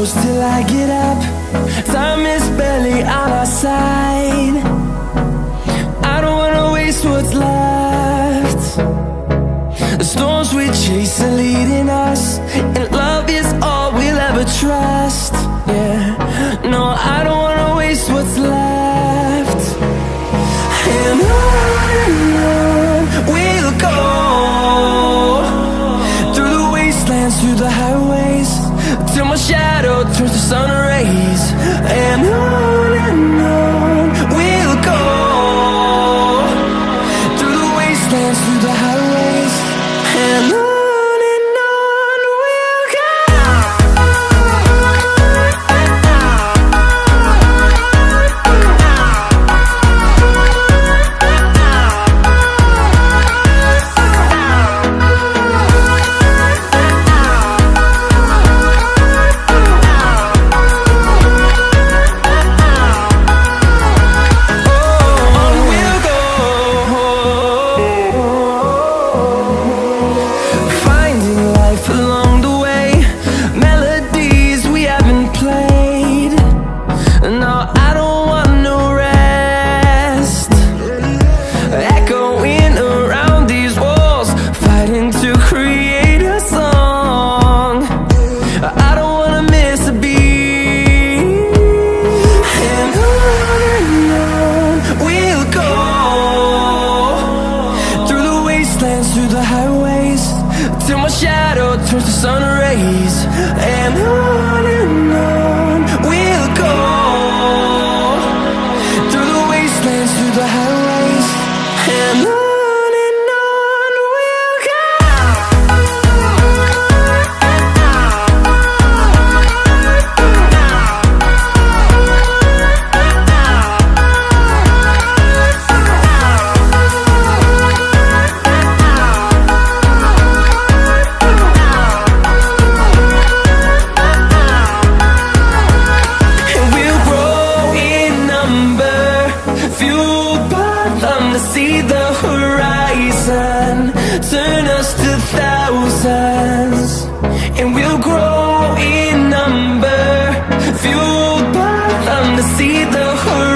close till I get up. Time is barely on our side. I don't wanna waste what's left. The storms we chase are leading us, and love is all we'll ever trust. Yeah, no, I don't wanna waste what's left. And on we'll go, through the wastelands, through the highways, till my shadow turns to sun rays. And on we'll go, through the wastelands, through the highways, and on we'll go. Through the highways, till my shadow turns to sun rays. And on we'll go, through the wastelands, through the highways, and on we'll go. To see the horizon turn us to thousands, and we'll grow in number, fueled by them to see the horizon.